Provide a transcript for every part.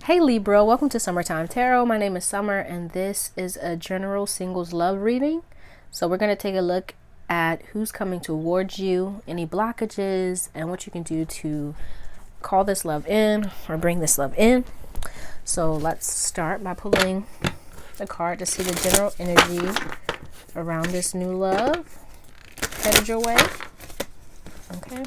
Hey Libra, welcome to Summertime Tarot. My name is Summer and this is a general singles love reading. So we're going to take a look at who's coming towards you, any blockages, and what you can do to call this love in or bring this love in. So let's start by pulling the card to see the general energy around this new love headed your way. Okay.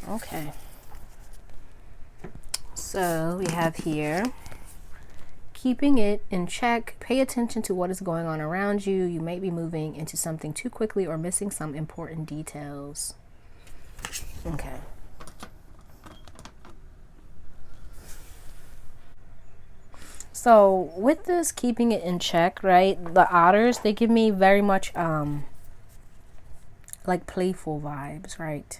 Okay, so we have here, keeping it in check. Pay attention to what is going on around you. You may be moving into something too quickly or missing some important details. Okay. So with this keeping it in check, right, the otters, they give me very much like playful vibes, right?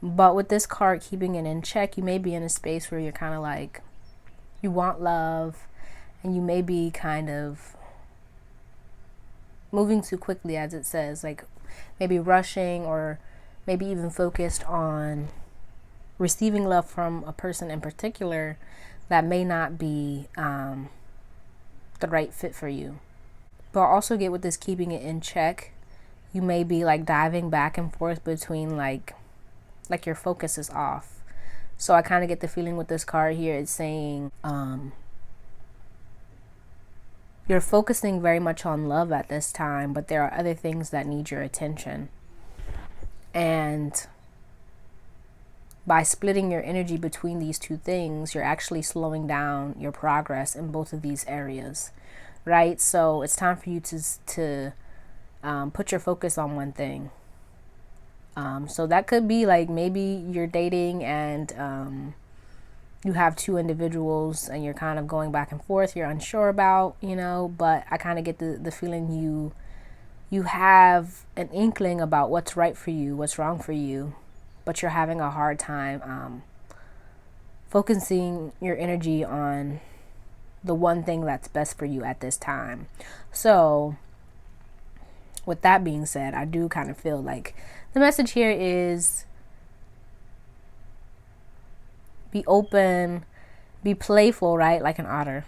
But with this card, keeping it in check, you may be in a space where you're kind of like, you want love, and you may be kind of moving too quickly, as it says, like maybe rushing or maybe even focused on receiving love from a person in particular that may not be the right fit for you. But also get with this keeping it in check, you may be like diving back and forth between like your focus is off. So I kind of get the feeling with this card here, it's saying you're focusing very much on love at this time, but there are other things that need your attention. And by splitting your energy between these two things, you're actually slowing down your progress in both of these areas, right? So it's time for you to put your focus on one thing. So that could be like maybe you're dating and you have two individuals and you're kind of going back and forth, you're unsure about, but I kind of get the feeling you have an inkling about what's right for you, what's wrong for you, but you're having a hard time focusing your energy on the one thing that's best for you at this time. So with that being said, I do kind of feel like the message here is be open, be playful, right? Like an otter.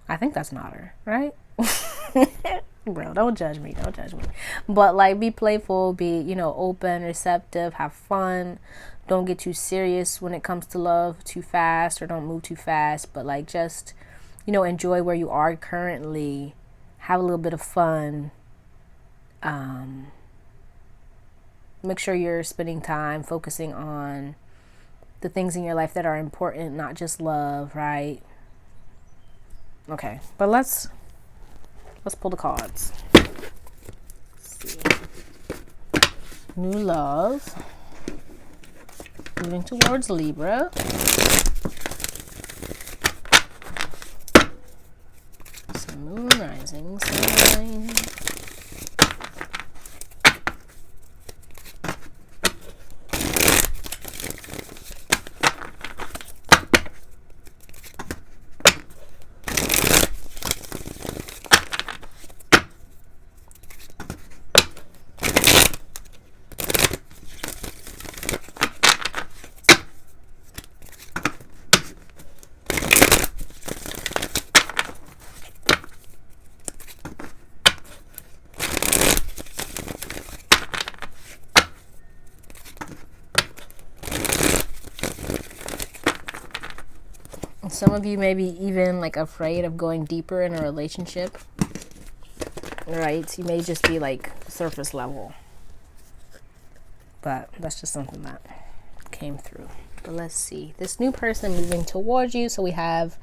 I think that's an otter, right? Bro, don't judge me. But like be playful, be, open, receptive, have fun. Don't get too serious when it comes to love too fast, or don't move too fast, but like just, enjoy where you are currently. Have a little bit of fun. Make sure you're spending time focusing on the things in your life that are important, not just love, right? Okay, but let's pull the cards. Let's see. New love. Moving towards Libra. Some moon rising sign. Some of you may be even like afraid of going deeper in a relationship, right? You may just be like surface level, but that's just something that came through. But let's see, this new person moving towards you. So we have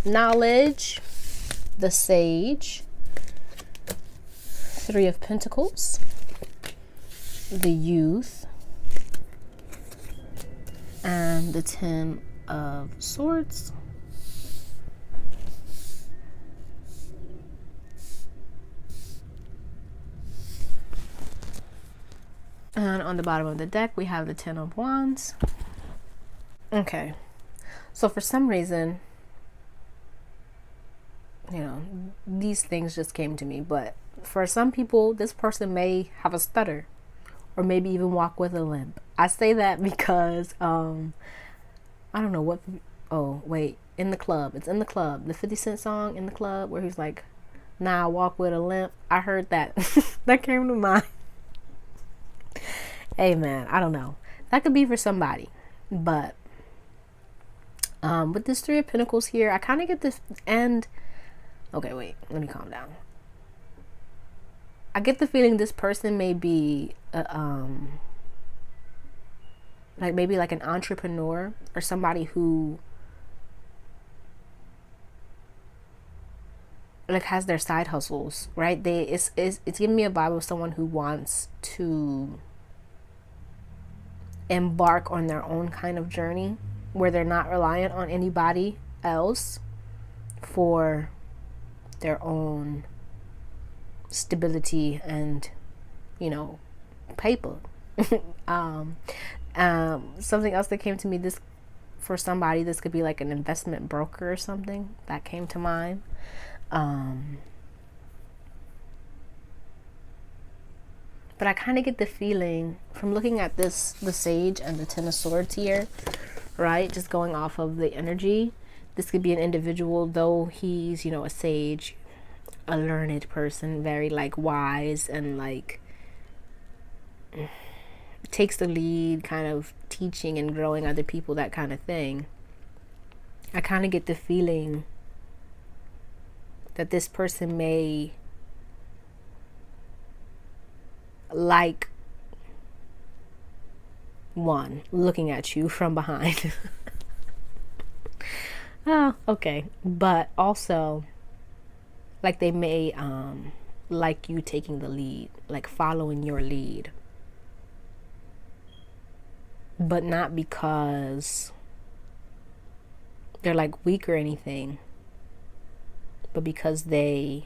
knowledge, the sage, 3 of Pentacles, the youth, and the 10 of Swords. And on the bottom of the deck, we have the 10 of Wands. Okay, so for some reason, you know, these things just came to me. But for some people, this person may have a stutter or maybe even walk with a limp. I say that because, I don't know what, oh, wait, In the Club. It's In the Club. The 50 Cent song, In the Club, where he's like, nah, I walk with a limp. I heard that. That came to mind. Hey, man, I don't know. That could be for somebody. But with this 3 of Pentacles here, I kind of get this end. Okay, wait, let me calm down. I get the feeling this person may be like maybe like an entrepreneur or somebody who like has their side hustles, right? It's giving me a vibe of someone who wants to embark on their own kind of journey where they're not reliant on anybody else for their own stability and, you know, paper. Something else that came to me, this for somebody, this could be like an investment broker or something that came to mind. But I kind of get the feeling from looking at this, the Sage and the 10 of Swords here, right? Just going off of the energy. This could be an individual, though he's, you know, a sage, a learned person, very like wise and like takes the lead, kind of teaching and growing other people, that kind of thing. I kind of get the feeling that this person may like one looking at you from behind. Oh, okay. But also like they may like you taking the lead, like following your lead, but not because they're like weak or anything, but because they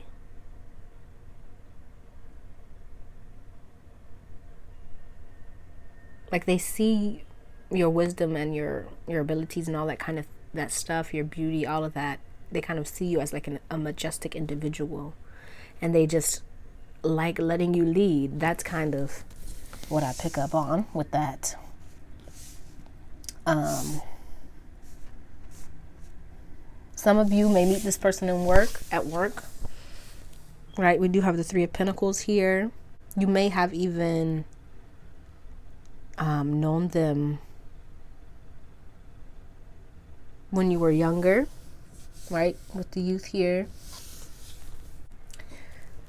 like they see your wisdom and your abilities and all that kind of that stuff, your beauty, all of that. They kind of see you as like a majestic individual, and they just like letting you lead. That's kind of what I pick up on with that. Some of you may meet this person at work, right? We do have the 3 of Pentacles here. You may have even known them when you were younger, right? With the youth here.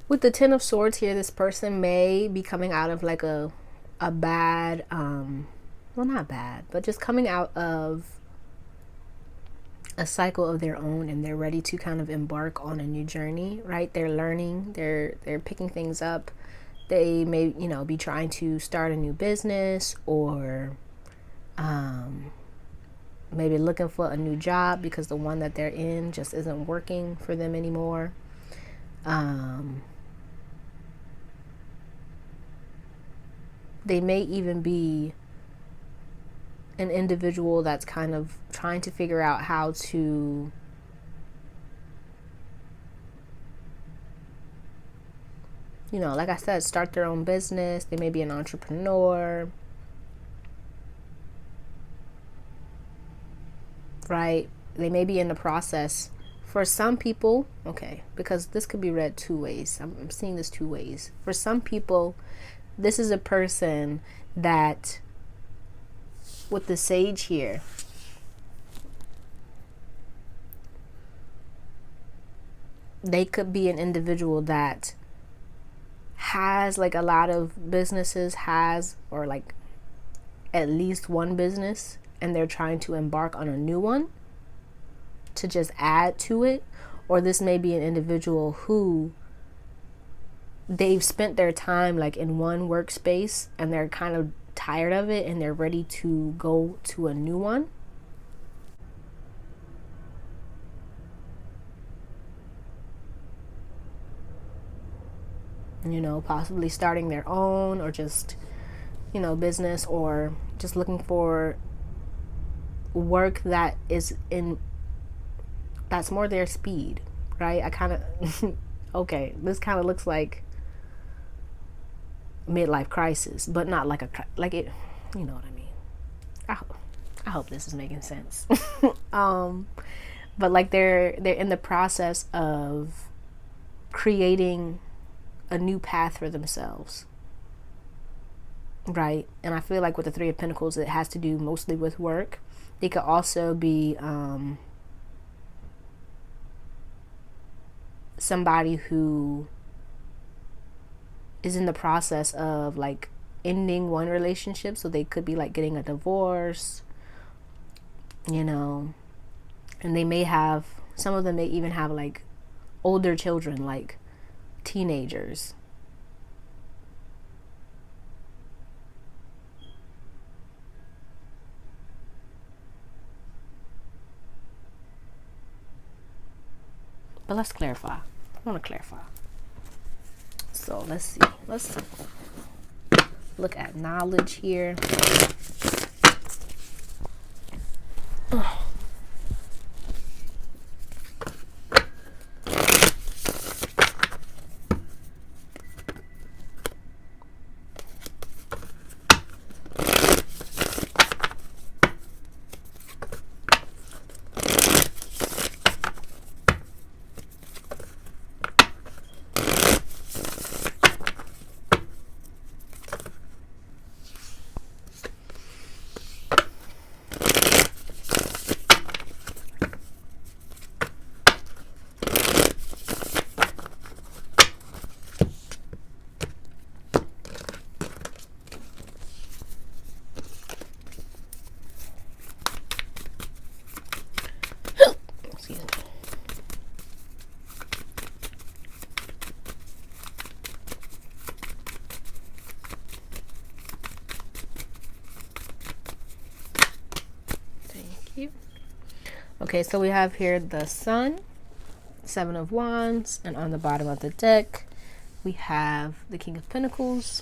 With the 10 of Swords here, this person may be coming out of like a bad, well, not bad, but just coming out of a cycle of their own, and they're ready to kind of embark on a new journey, right? They're learning, they're picking things up. They may, you know, be trying to start a new business, or maybe looking for a new job because the one that they're in just isn't working for them anymore. They may even be an individual that's kind of trying to figure out how to you know, like I said, start their own business. They may be an entrepreneur, right? They may be in the process. For some people, okay, because this could be read 2 ways. I'm seeing this 2 ways. For some people, this is a person that, with the Sage here, they could be an individual that has like a lot of businesses, or like at least one business, and they're trying to embark on a new one to just add to it. Or this may be an individual who they've spent their time like in one workspace and they're kind of tired of it and they're ready to go to a new one. You know, possibly starting their own, or just, you know, business, or just looking for work that is that's more their speed, right? I kind of okay, this kind of looks like midlife crisis, but not like it, you know what I mean. I hope this is making sense. But like they're in the process of creating a new path for themselves, right? And I feel like with the Three of Pentacles, it has to do mostly with work. It could also be somebody who is in the process of like ending one relationship, so they could be like getting a divorce, you know, and they may have, some of them may even have like older children, like teenagers. But let's clarify. I want to clarify. So let's see. Let's look at knowledge here. Okay, so we have here the Sun, Seven of Wands, and on the bottom of the deck, we have the King of Pentacles.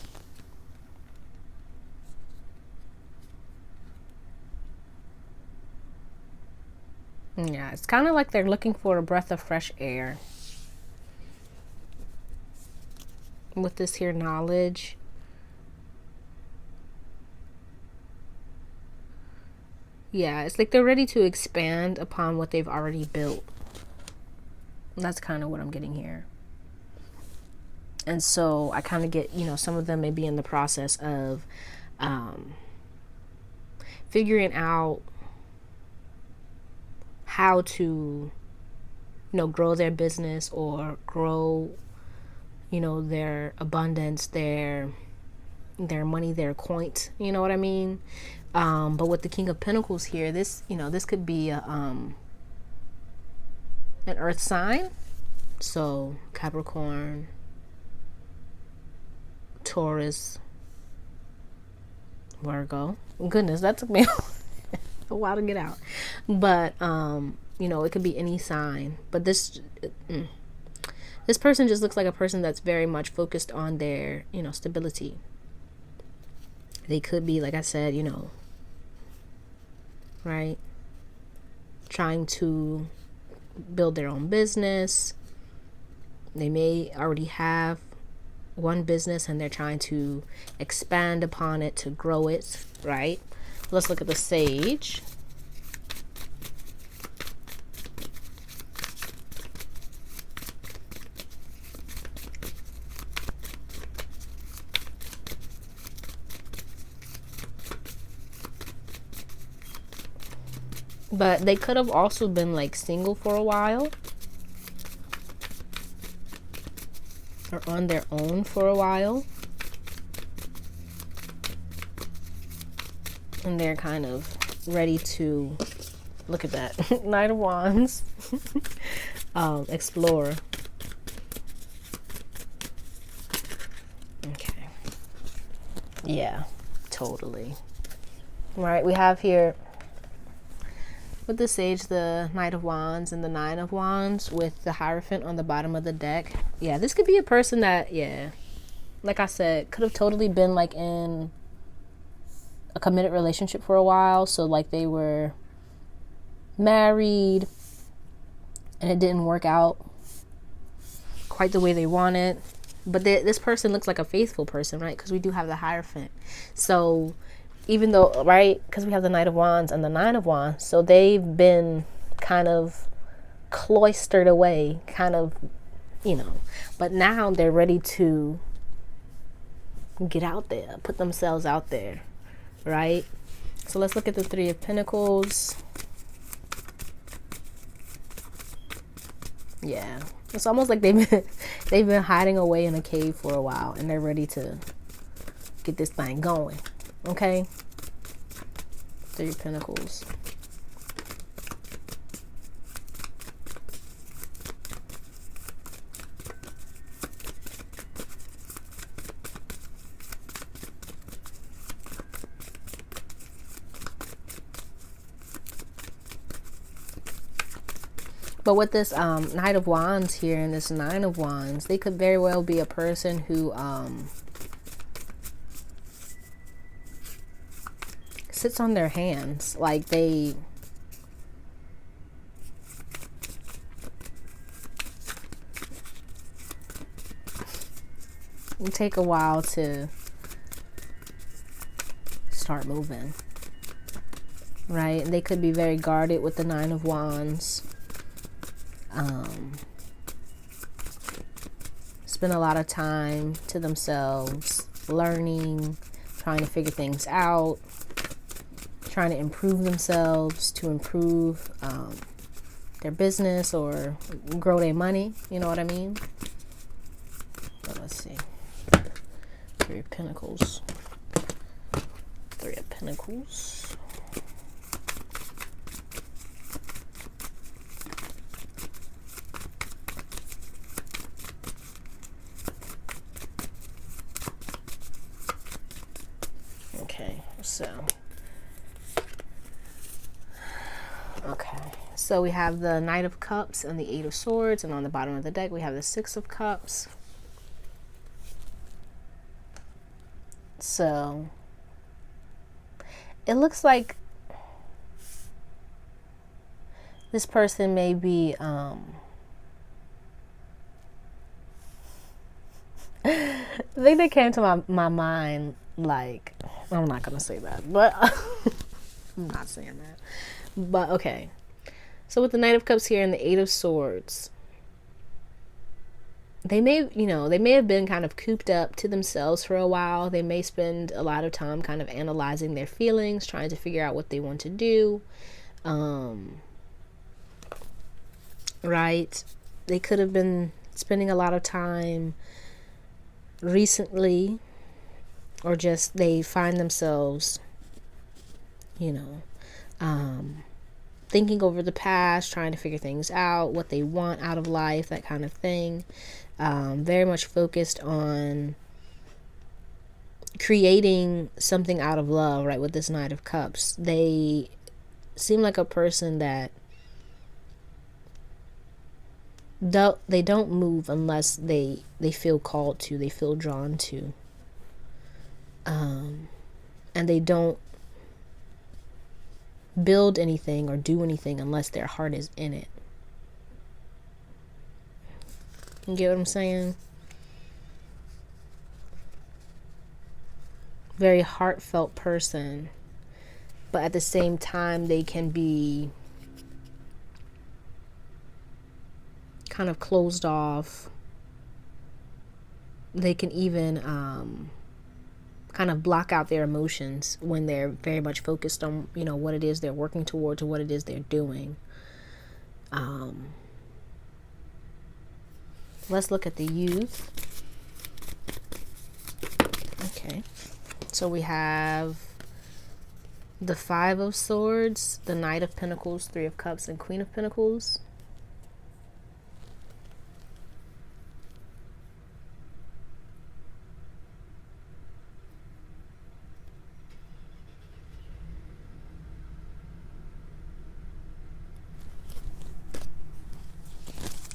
Yeah, it's kind of like they're looking for a breath of fresh air with this here knowledge. Yeah, it's like they're ready to expand upon what they've already built. That's kind of what I'm getting here. And so I kind of get, you know, some of them may be in the process of figuring out how to, you know, grow their business or grow, you know, their abundance, their money, their coins, you know what I mean? But with the King of Pentacles here, this, you know, this could be a, an earth sign. So Capricorn, Taurus, Virgo. Goodness, that took me a while to get out. But, you know, it could be any sign. But this person just looks like a person that's very much focused on their, you know, stability. They could be, like I said, you know, right, trying to build their own business. They may already have one business and they're trying to expand upon it, to grow it, right? Let's look at the Sage. But they could have also been like single for a while. are on their own for a while. And they're kind of ready to, look at that, Knight of Wands, explore. Okay. Yeah, totally. Right, we have here with the Sage, the Knight of Wands, and the Nine of Wands with the Hierophant on the bottom of the deck. Yeah, this could be a person that, yeah, like I said, could have totally been like in a committed relationship for a while. So like they were married and it didn't work out quite the way they wanted. But this person looks like a faithful person, right? Because we do have the Hierophant. So even though, right, because we have the Knight of Wands and the Nine of Wands, so they've been kind of cloistered away, kind of, you know, but now they're ready to get out there, put themselves out there, right? So let's look at the Three of Pentacles. Yeah, it's almost like they've been hiding away in a cave for a while, and they're ready to get this thing going. Okay, Three of Pentacles. But with this Knight of Wands here and this Nine of Wands, they could very well be a person who sits on their hands. Like they take a while to start moving, right? And they could be very guarded with the Nine of Wands. Spend a lot of time to themselves, learning, trying to figure things out, trying to improve themselves, to improve their business or grow their money. You know what I mean? But let's see. Three of Pentacles. Three of Pentacles. So we have the Knight of Cups and the Eight of Swords, and on the bottom of the deck we have the Six of Cups. So it looks like this person may be the thing that came to my mind, like, I'm not gonna say that, but I'm not saying that, but okay. So with the Knight of Cups here and the Eight of Swords, they may, you know, they may have been kind of cooped up to themselves for a while. They may spend a lot of time kind of analyzing their feelings, trying to figure out what they want to do. Right? They could have been spending a lot of time recently, or just they find themselves, you know, thinking over the past, trying to figure things out, what they want out of life, that kind of thing. Very much focused on creating something out of love, right, with this Knight of Cups. They seem like a person that they don't move unless they feel called to, they feel drawn to. And they don't build anything or do anything unless their heart is in it. You get what I'm saying? Very heartfelt person, but at the same time they can be kind of closed off. They can even kind of block out their emotions when they're very much focused on, you know, what it is they're working towards or what it is they're doing. Let's look at the youth. Okay. So we have the Five of Swords, the Knight of Pentacles, Three of Cups, and Queen of Pentacles.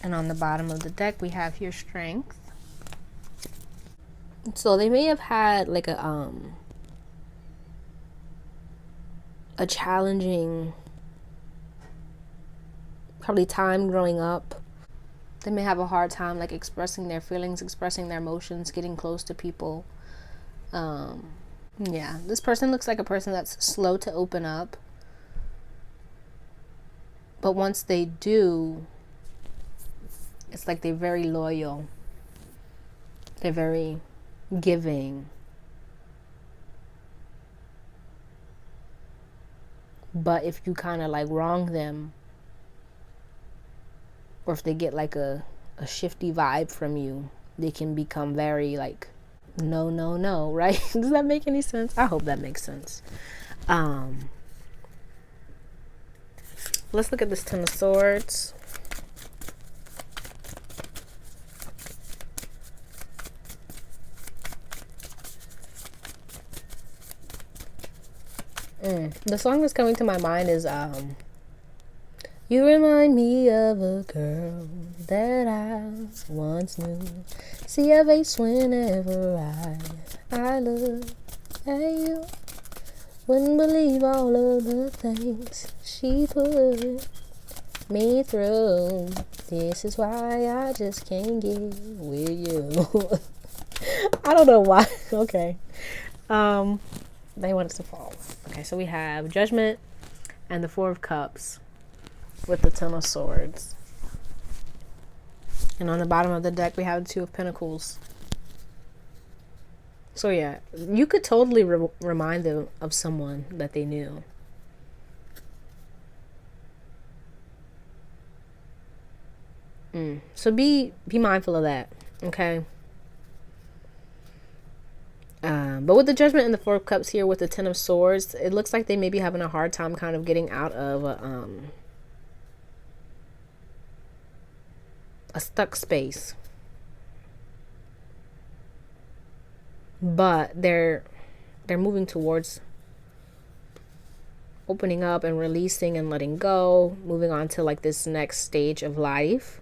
And on the bottom of the deck, we have your Strength. So they may have had like a challenging, probably time growing up. They may have a hard time like expressing their feelings, expressing their emotions, getting close to people. Yeah, this person looks like a person that's slow to open up. But once they do, it's like they're very loyal. They're very giving. But if you kind of like wrong them, or if they get like a shifty vibe from you, they can become very like, no, no, no, right? Does that make any sense? I hope that makes sense. Let's look at this Ten of Swords. The song that's coming to my mind is you remind me of a girl that I once knew. See her face whenever I look at you. Wouldn't believe all of the things she put me through. This is why I just can't get with you. I don't know why. Okay. They want us to fall. Okay, so we have Judgment and the Four of Cups with the Ten of Swords. And on the bottom of the deck, we have the Two of Pentacles. So yeah, you could totally remind them of someone that they knew. So be mindful of that, okay? But with the Judgment and the Four of Cups here with the Ten of Swords, it looks like they may be having a hard time kind of getting out of a stuck space. But they're moving towards opening up and releasing and letting go, moving on to like this next stage of life.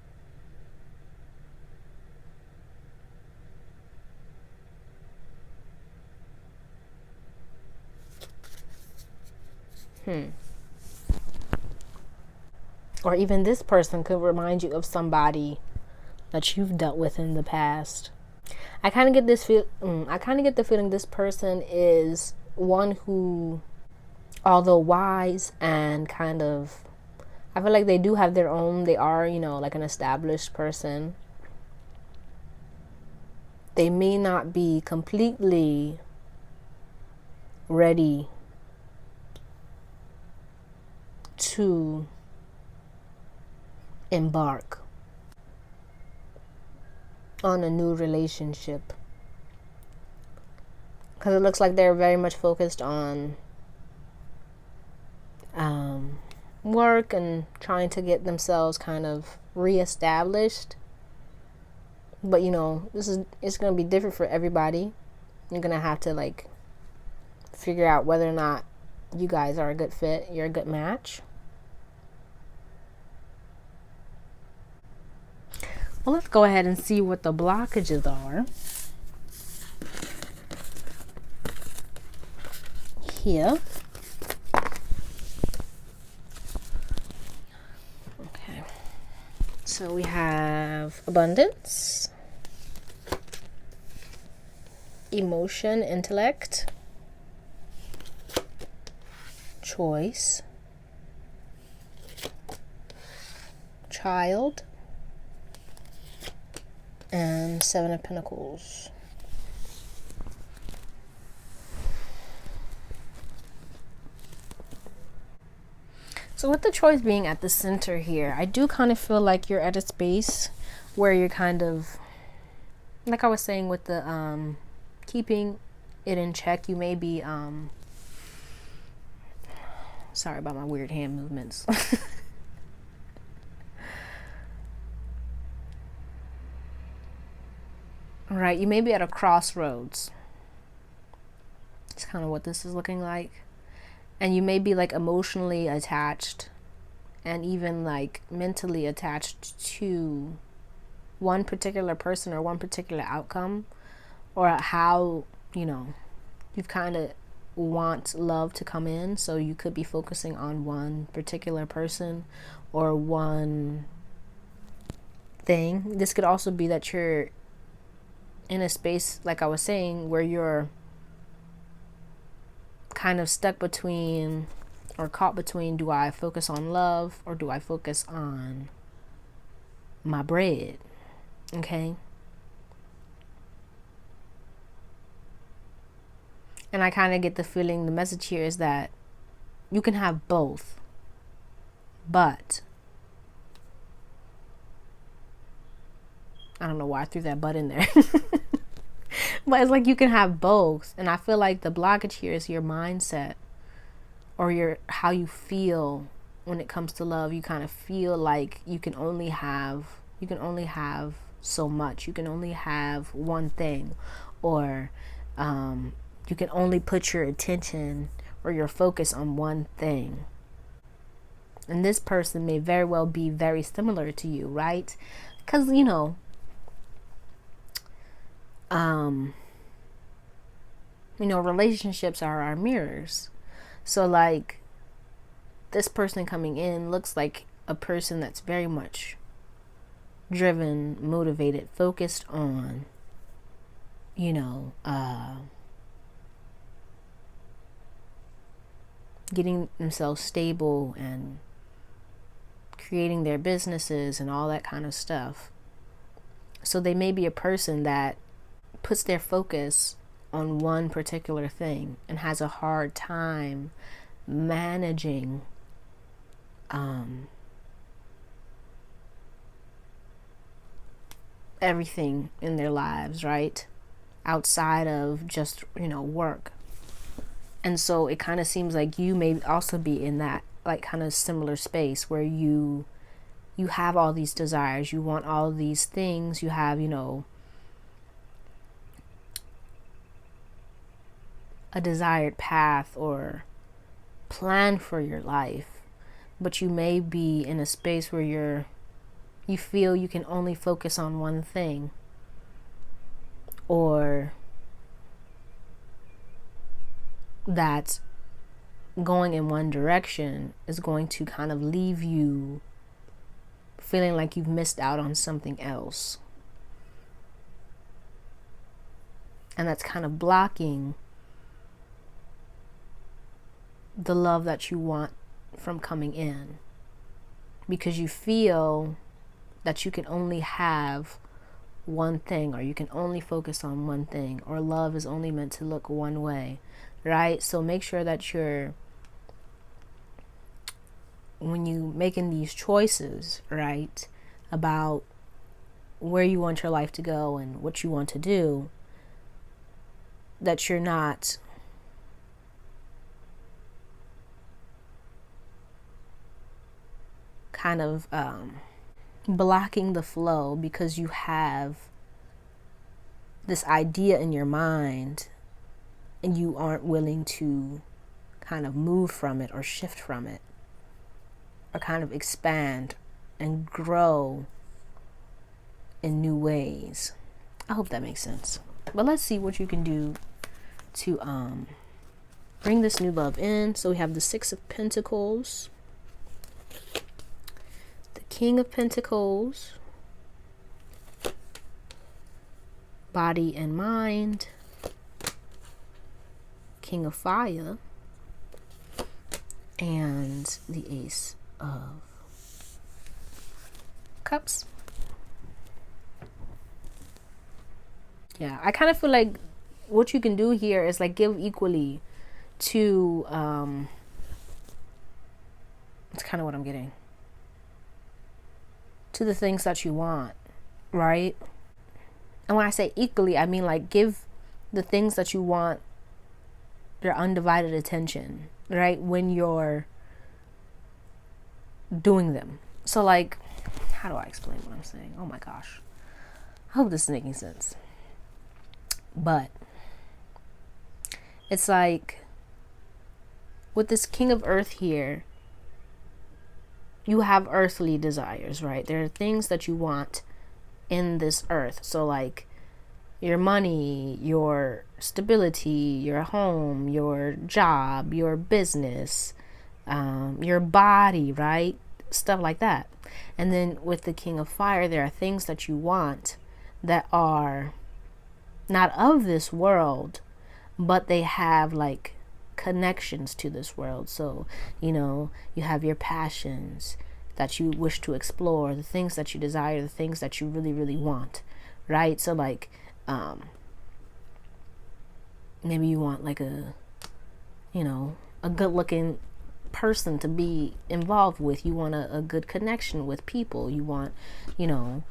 Or even this person could remind you of somebody that you've dealt with in the past. I kind of get this the feeling this person is one who, although wise and kind of, I feel like they do have their own, they are, like an established person. They may not be completely ready to embark on a new relationship, because it looks like they're very much focused on work and trying to get themselves kind of reestablished. But it's going to be different for everybody. You're going to have to like figure out whether or not you guys are a good fit, you're a good match. Well, let's go ahead and see what the blockages are here. Okay. So we have abundance, emotion, intellect, choice, child, and Seven of Pentacles. So with the choice being at the center here, I do kind of feel like you're at a space where you're kind of, like I was saying with the keeping it in check. You may be, sorry about my weird hand movements. All right, you may be at a crossroads. It's kind of what this is looking like. And you may be like emotionally attached and even like mentally attached to one particular person or one particular outcome, or how, you've kind of want love to come in. So you could be focusing on one particular person or one thing. This could also be that you're in a space, like I was saying, where you're kind of stuck between or caught between, do I focus on love or do I focus on my bread? Okay. And I kind of get the feeling, the message here is that you can have both, but I don't know why I threw that but in there. But it's like you can have both. And I feel like the blockage here is your mindset, or how you feel when it comes to love. You kind of feel like you can only have so much. You can only have one thing, or you can only put your attention or your focus on one thing. And this person may very well be very similar to you, right? Because, relationships are our mirrors. So like this person coming in looks like a person that's very much driven, motivated, focused on, getting themselves stable and creating their businesses and all that kind of stuff. So they may be a person that puts their focus on one particular thing and has a hard time managing everything in their lives, right? Outside of just, work. And so it kind of seems like you may also be in that like kind of similar space where you have all these desires, you want all these things, you have, a desired path or plan for your life, but you may be in a space where you feel you can only focus on one thing, or that going in one direction is going to kind of leave you feeling like you've missed out on something else. And that's kind of blocking the love that you want from coming in, because you feel that you can only have one thing, or you can only focus on one thing, or love is only meant to look one way, right? So make sure that when you making these choices, right, about where you want your life to go and what you want to do, that you're not kind of blocking the flow because you have this idea in your mind and you aren't willing to kind of move from it or shift from it or kind of expand and grow in new ways. I hope that makes sense. But let's see what you can do to bring this new love in. So we have the Six of Pentacles, the King of Pentacles, body and mind, King of Fire, and the Ace of Cups. Yeah, I kind of feel like what you can do here is like give equally to it's kind of what I'm getting, to the things that you want, right? And when I say equally, I mean like give the things that you want your undivided attention, right? When you're doing them. So like, how do I explain what I'm saying? Oh my gosh. I hope this is making sense. But it's like, with this King of Earth here, you have earthly desires, right? There are things that you want in this earth. So like your money, your stability, your home, your job, your business, your body, right? Stuff like that. And then with the King of Fire, there are things that you want that are not of this world, but they have like connections to this world. So, you know, you have your passions that you wish to explore, the things that you desire, the things that you really, really want, right? So like, maybe you want like a, you know, a good looking person to be involved with. You want a good connection with people. You want, you know,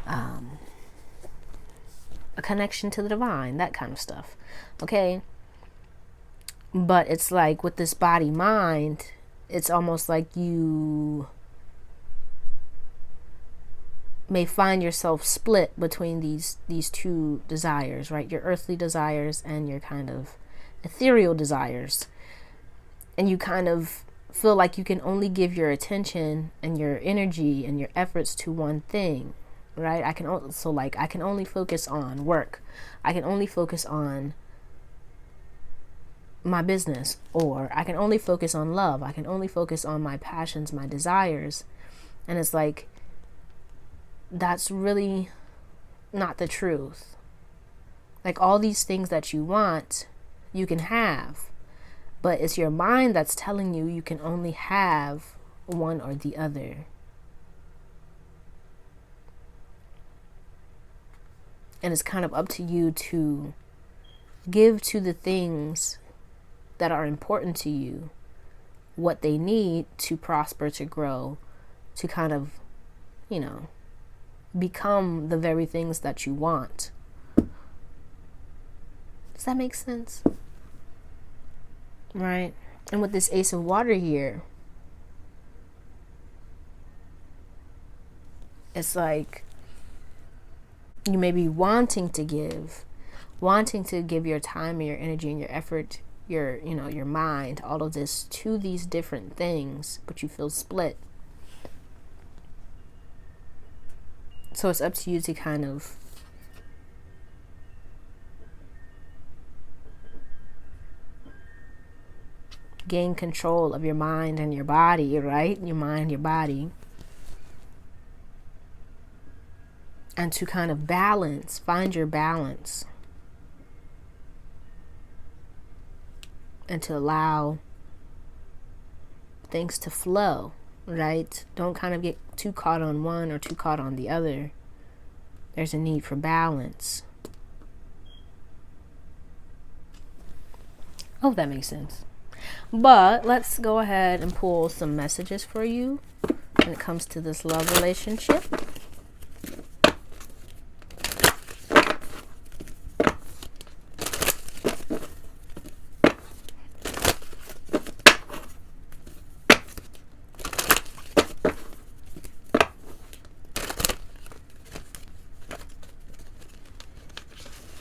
a connection to the divine, that kind of stuff. Okay. But it's like with this body mind, it's almost like you may find yourself split between these two desires, right? Your earthly desires and your kind of ethereal desires. And you kind of feel like you can only give your attention and your energy and your efforts to one thing, right? I can only focus on work. I can only focus on my business, or I can only focus on love. I can only focus on my passions, my desires. And it's like, that's really not the truth. Like, all these things that you want, you can have, but it's your mind that's telling you you can only have one or the other. And it's kind of up to you to give to the things that are important to you what they need to prosper, to grow, to kind of, you know, become the very things that you want. Does that make sense? Right? And with this Ace of Water here, it's like you may be wanting to give your time and your energy and your effort, your, you know, your mind, all of this to these different things, but you feel split. So it's up to you to kind of gain control of your mind and your body, right? Your mind, your body. And to kind of balance, find your balance. And to allow things to flow, right? Don't kind of get too caught on one or too caught on the other. There's a need for balance. I hope that makes sense. But let's go ahead and pull some messages for you when it comes to this love relationship.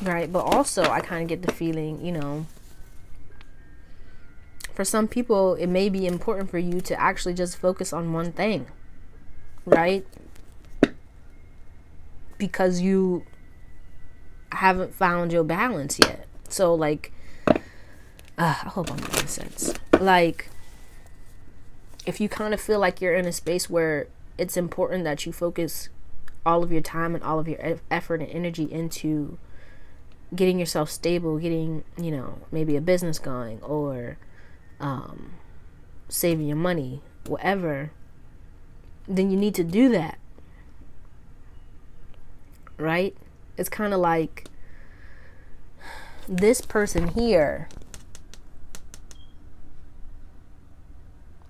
Right, but also I kind of get the feeling, you know, for some people it may be important for you to actually just focus on one thing, right? Because you haven't found your balance yet. So like, I hope I'm making sense. Like, if you kind of feel like you're in a space where it's important that you focus all of your time and all of your effort and energy into getting yourself stable, getting, you know, maybe a business going, or saving your money, whatever, then you need to do that, right? It's kind of like this person here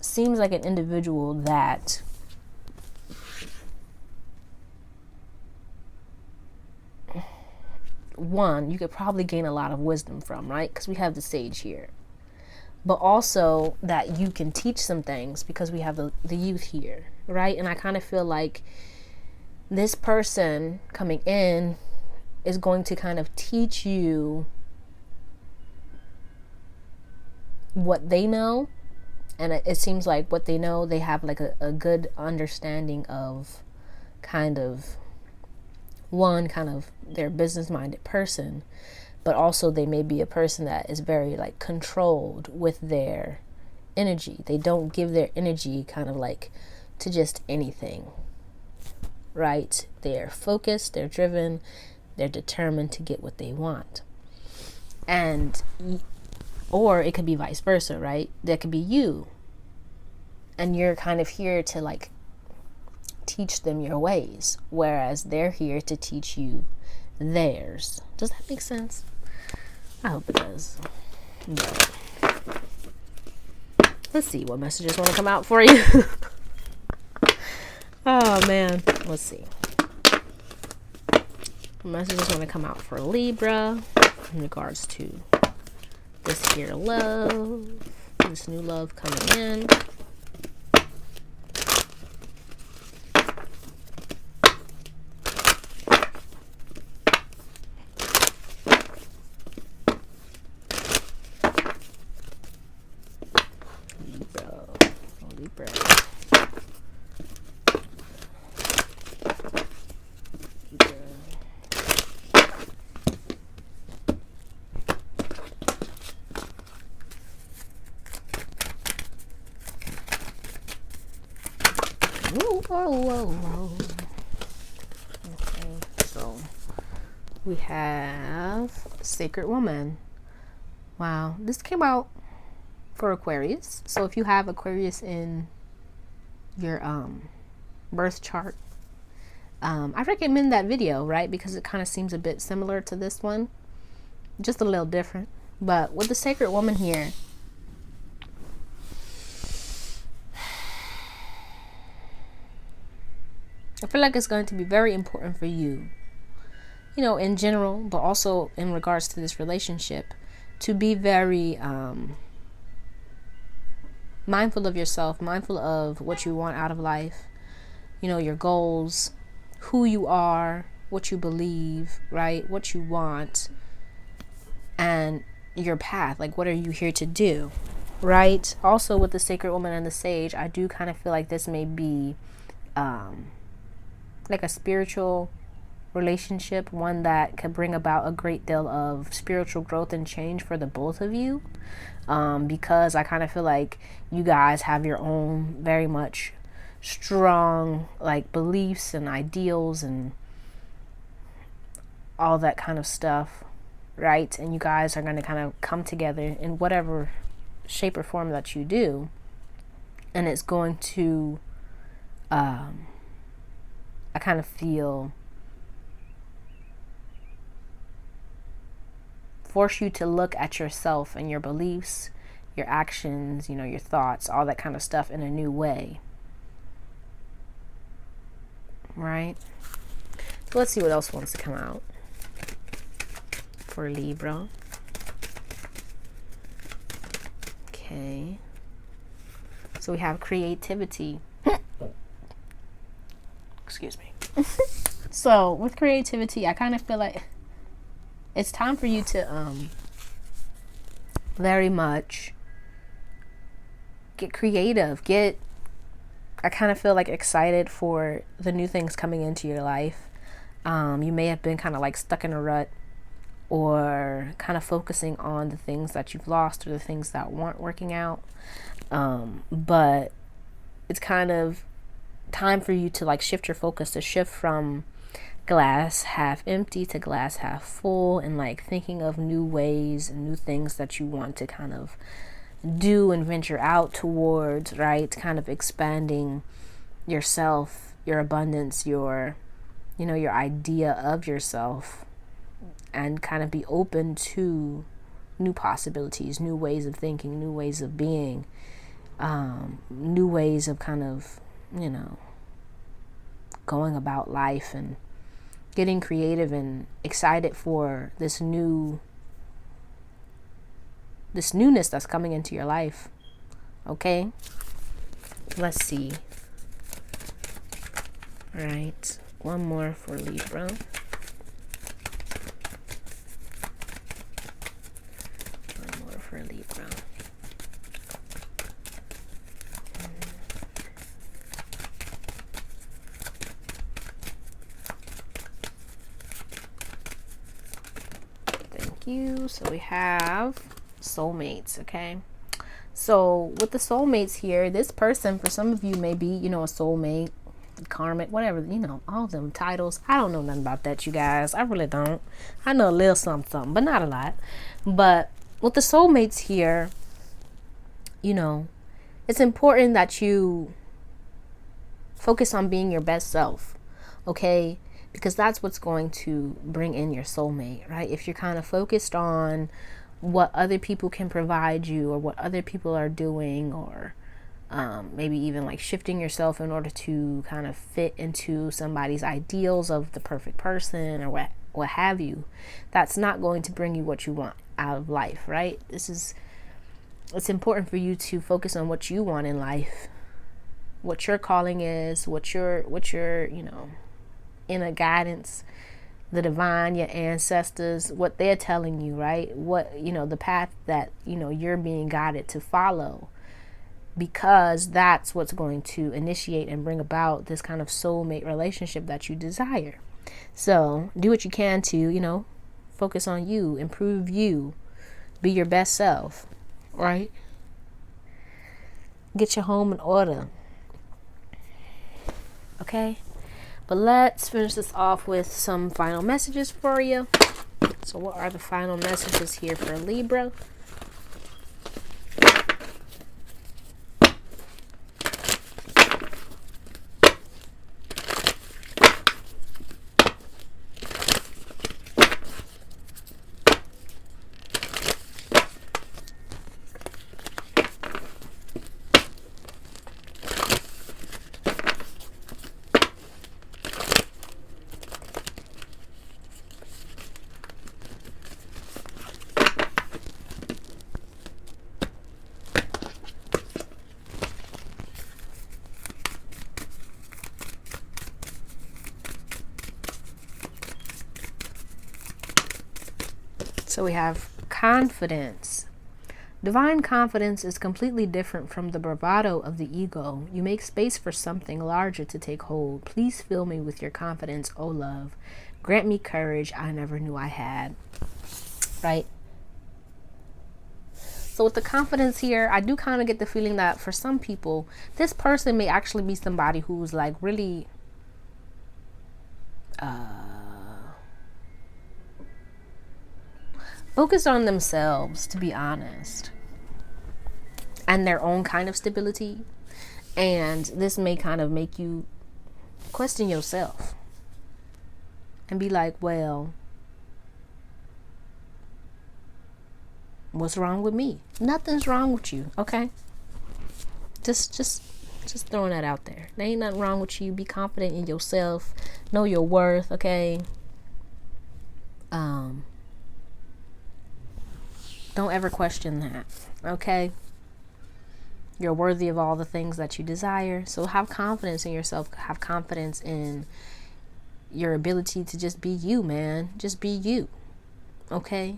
seems like an individual that one, you could probably gain a lot of wisdom from, right? Because we have the Sage here. but also that you can teach some things because we have the youth here, right? And I kind of feel like this person coming in is going to kind of teach you what they know. And it seems like what they know, they have like a good understanding of kind of their business-minded person, but also they may be a person that is very like controlled with their energy. They don't give their energy kind of like to just anything, right? They're focused, they're driven, they're determined to get what they want. And or it could be vice versa, right? That could be you, and you're kind of here to like teach them your ways, whereas they're here to teach you theirs. Does that make sense? I hope it does. But let's see what messages want to come out for you. Oh man, let's see. Messages want to come out for Libra in regards to this here love, this new love coming in. Libra. Whoa. Okay, so we have Sacred Woman. Wow, this came out for Aquarius. So if you have Aquarius in your birth chart, I recommend that video, right? Because it kind of seems a bit similar to this one, just a little different. But with the Sacred Woman here, I feel like it's going to be very important for you, you know, in general, but also in regards to this relationship, to be very mindful of yourself, mindful of what you want out of life, you know, your goals, who you are, what you believe, right? What you want, and your path. Like, what are you here to do, right? Also, with the Sacred Woman and the Sage, I do kind of feel like this may be like a spiritual relationship, one that could bring about a great deal of spiritual growth and change for the both of you, because I kind of feel like you guys have your own very much strong like beliefs and ideals and all that kind of stuff, right? And you guys are going to kind of come together in whatever shape or form that you do, and it's going to I kind of feel force you to look at yourself and your beliefs, your actions, you know, your thoughts, all that kind of stuff in a new way, right? So let's see what else wants to come out for Libra. Okay, so we have creativity. Excuse me. So with creativity, I kind of feel like it's time for you to very much get creative. I kind of feel like excited for the new things coming into your life. You may have been kind of like stuck in a rut, or kind of focusing on the things that you've lost or the things that weren't working out. But it's kind of time for you to like shift your focus, to shift from glass half empty to glass half full, and like thinking of new ways and new things that you want to kind of do and venture out towards, right? Kind of expanding yourself, your abundance, your, you know, your idea of yourself, and kind of be open to new possibilities, new ways of thinking, new ways of being, new ways of kind of, you know, going about life and getting creative and excited for this new this newness that's coming into your life. Okay, let's see. All right, one more for Libra. One more for Libra. Thank you. So we have soulmates. Okay, so with the soulmates here, this person for some of you may be, you know, a soulmate, karmic, whatever, you know, all them titles. I don't know nothing about that, you guys. I really don't. I know a little something, but not a lot. But with the soulmates here, you know, it's important that you focus on being your best self, okay? Because that's what's going to bring in your soulmate, right? If you're kind of focused on what other people can provide you, or what other people are doing, or maybe even like shifting yourself in order to kind of fit into somebody's ideals of the perfect person, or what have you, that's not going to bring you what you want out of life, right? It's important for you to focus on what you want in life, what your calling is, what your you know, inner guidance, the divine, your ancestors, what they're telling you, right? What, you know, the path that, you know, you're being guided to follow, because that's what's going to initiate and bring about this kind of soulmate relationship that you desire. So do what you can to, you know, focus on you, improve you, be your best self, right? Get your home in order. Okay? But let's finish this off with some final messages for you. So what are the final messages here for Libra? So we have confidence. Divine confidence is completely different from the bravado of the ego. You make space for something larger to take hold. Please fill me with your confidence, O love. Grant me courage I never knew I had. Right? So with the confidence here, I do kind of get the feeling that for some people, this person may actually be somebody who's like really focused on themselves, to be honest, and their own kind of stability. And this may kind of make you question yourself and be like, well, what's wrong with me? Nothing's wrong with you, okay? Just throwing that out there. There ain't nothing wrong with you. Be confident in yourself. Know your worth, okay? Don't ever question that, okay? You're worthy of all the things that you desire. So have confidence in yourself. Have confidence in your ability to just be you, man. Just be you, okay?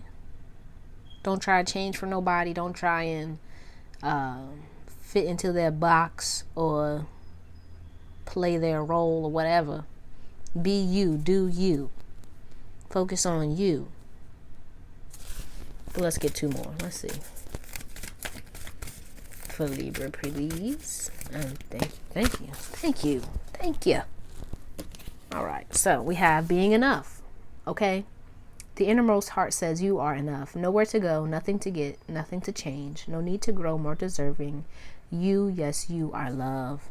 Don't try to change for nobody. Don't try and fit into their box or play their role or whatever. Be you. Do you. Focus on you. Let's get two more. Let's see. For Libra, please. And thank you. All right. So we have being enough. Okay. The innermost heart says you are enough. Nowhere to go, nothing to get, nothing to change. No need to grow more deserving. You, yes, you are love.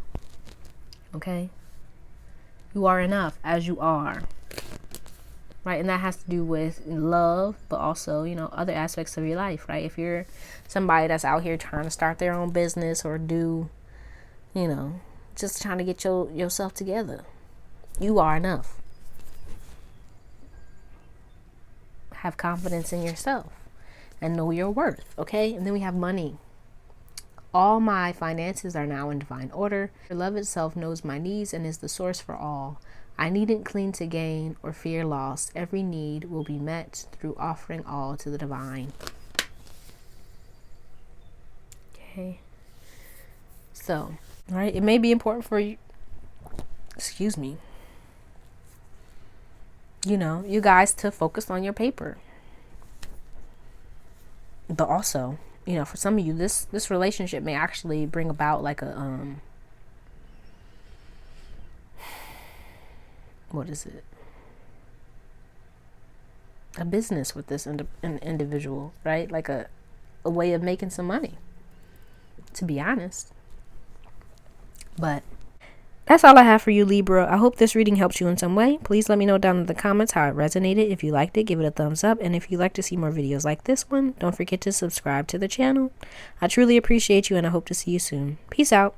Okay. You are enough as you are. Right, and that has to do with love, but also, you know, other aspects of your life, right? If you're somebody that's out here trying to start their own business or do, you know, just trying to get yourself together, you are enough. Have confidence in yourself and know your worth. Okay, and then we have money. All my finances are now in divine order. Love itself knows my needs and is the source for all. I needn't cling to gain or fear loss. Every need will be met through offering all to the divine. Okay. So, right, it may be important for you, you guys to focus on your paper. But also, for some of you, this relationship may actually bring about like a what is it? A business with this an individual, right? Like a way of making some money, to be honest. But that's all I have for you, Libra. I hope this reading helps you in some way. Please let me know down in the comments how it resonated. If you liked it, give it a thumbs up. And if you'd like to see more videos like this one, don't forget to subscribe to the channel. I truly appreciate you, and I hope to see you soon. Peace out.